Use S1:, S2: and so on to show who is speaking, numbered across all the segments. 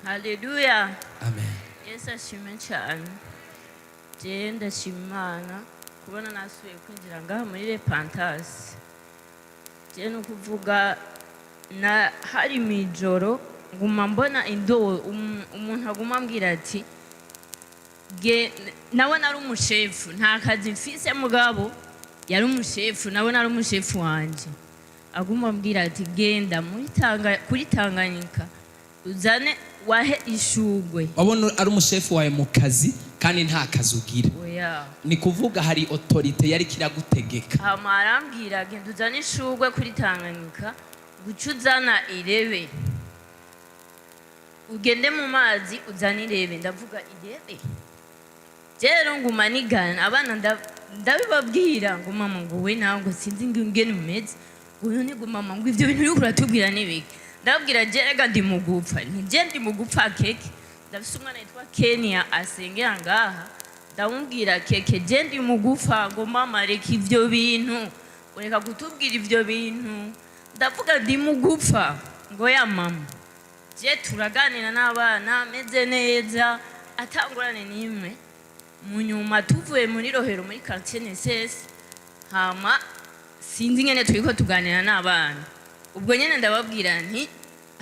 S1: Haleluya.
S2: Amen.
S1: Yesu ashimwe cyane. Je ndashima Imana kubona nasubiye kwinjira ngaha muri repentance. Je no kuvuga na hari mijoro nguma mbona umuntu aguma ambwira ati nawe nari umushefu nta kazi mfise mugabo yari umushefu nawe nari umushefu wanje aguma ambwira ati genda kuri Tanganyika uzane wahe ishugwe.
S2: Wabona ari umushefu wawe mu kazi kandi nta kazi ugira.
S1: Oya.
S2: Ni kuvuga hari autorite yari kiragutegeka.
S1: Arambwira genda uzane ishugwe kuri Tanganyika gucuzana irebe. Ugende mu mazi uzane irebe. Ndavuga irebe. Rero nguma nigana abana ndabibabwira ngo mama ngo we ntabwo sinzi ngene umeze. Uyu ni ngo mama ngo ivyo bintu uri kuratubwira nibiki. Ndabwira jerega ndi mugupfa nije ndi mugupfa keke. Ndafise umwana yitwa Kenya asengera ngaha. Ndamubwira keke je ndi mugupfa ngo mama reka ivyo bintu ureka kutubwira ivyo bintu. Ndavuga ndi mugupfa ngo ya mama je turaganira n'abana meze neza atangurane nimwe. Mu nyuma tuvuye muri Rohero muri quartier Nesses hama sinzi ngene turiko tuganira n'abana. Ubwo nyene ndababwira nti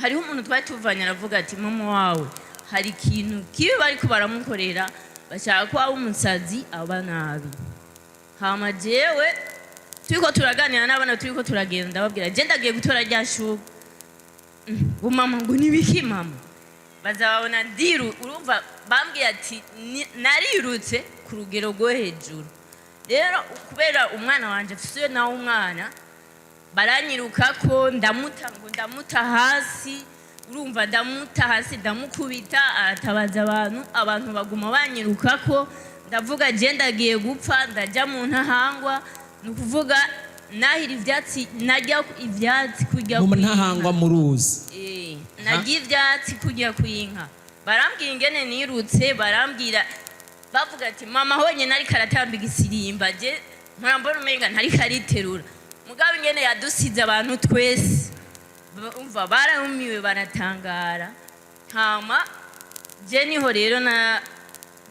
S1: hariho umuntu twari tuvanye aravuga ati mama wawe hari ikintu kibi bariko baramukorera bashaka ko aba umusazi aba nabi. Hama jewe turiko turaganira n'abana turiko turagenda ndababwira je ndagiye gutora rya shuka. Mama ngo nibiki mama bazabona ndiru urumva bambwiye ati narirutse ku rugero rwo hejuru. Rero kubera umwana wanje afise nawe umwana baranyiruka ko ndamuta hasi urumva ndamuta hasi ndamukubita aratabaza abantu baguma banyiruka ko ndavuga je ndagiye gupfa ndaja mu ntahangwa nukuvuga nahira ivyatsi najya ivyatsi kurya
S2: mu ntahangwa mu ruzi
S1: najya ivyatsi kurya Kw'Inka. Barambwira ingene nirutse barambwira bavuga ati mama honye nari karatamba igisirimba je nturambona umenga ntari kariterura mugabo ingene yadusize abantu twese umva barahumiwe baratangara. Hama je niho rero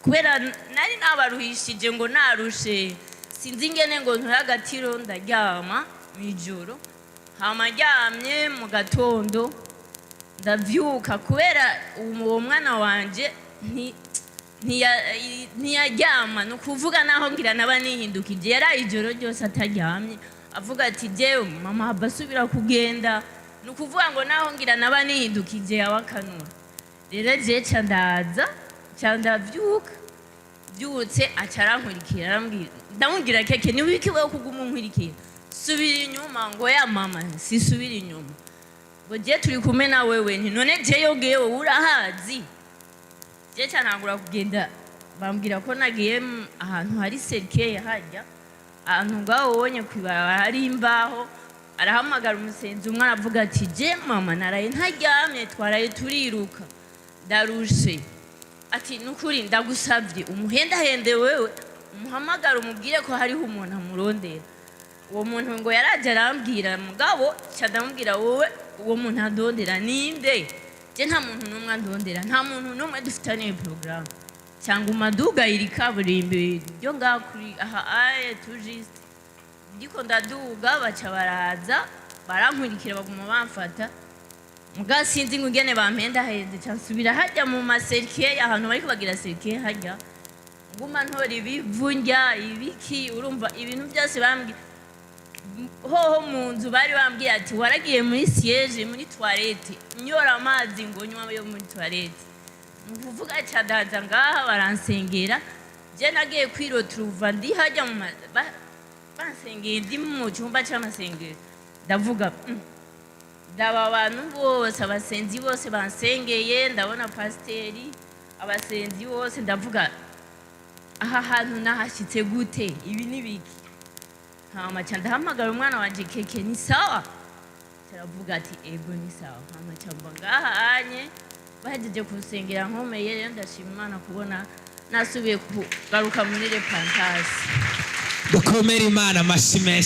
S1: kubera nari nabaruhishije ngo narushe sinzi ingene ngo nturagatiro ndaryama mijoro. Hama ryamye mu gatondo ndavyuka kubera uwo mwana wanje ntiyaryama nukuvuga naho ngira naba nihindukije yari ijoro ryose ataryamye avuga ati jewe mama basubira kugenda nukuvuga ngo naho ngira naba nihindukije yawakanura. Rero je candaza candavyuka byutse acarankurikira arambwira ndamubwira keke ni wiki wewe kuguma unkurikira subira inyuma ngo ya mama si subira inyuma ngo je turi kumwe na wewe nti none je yogewe urahazi. Je canangura kugenda bambwira ko nagiye ahantu hari serikeye hajya ahantu ngaho wonye kwibara hari imbaho arahamagara umusenzi umwe aravuga ati je mama naraye ntaryamye twaraye turiruka ndarushe ati nukuri ndagusavye umuhendahende wewe umuhamagara umubwire ko hariho umuntu amurondera. Uwo muntu ngo yaraje arambwira mugabo cyadamubwira wowe uwo muntu andondera ninde. Je nta muntu numwe andondera nta muntu numwe dufitaniye program cyangwa umaduga iri kaburimbi ryo ngakuri aha aye tujiste ndiko ndaduga baca baraza barankurikira baguma bamfata muga sinzi ngo ngene bampenda heze cansubira hajya mu maserike ahantu bariko bagira serike hajya nguma ntora ibivunja ibiki urumva ibintu byose bambwiye hoho mu nzu bari bambwiye ati waragiye muri siège muri toilette nyora amazi ngo nywa yo muri toilette nukuvuga cyadaza ngaha baransengera je nagiye kwiroturuva ndi hajya mu bansengeye ndi mu cyumba cy'amasengero ndavuga ndaba abantu bose abasenzi bose bansengeye ndabona pasteri abasenzi bose ndavuga aha hantu nahashitse gute ibi nibiki. Hama ndahamagara umwana wanje keke ni sawa taravuga ati ego ni sawa. Hama cyamba ngaha anye bahejeje kusengera nkomeye rero ndashima Imana kubona nasubiye kugaruka muri repentance.
S2: Dukomere Imana amashimwe.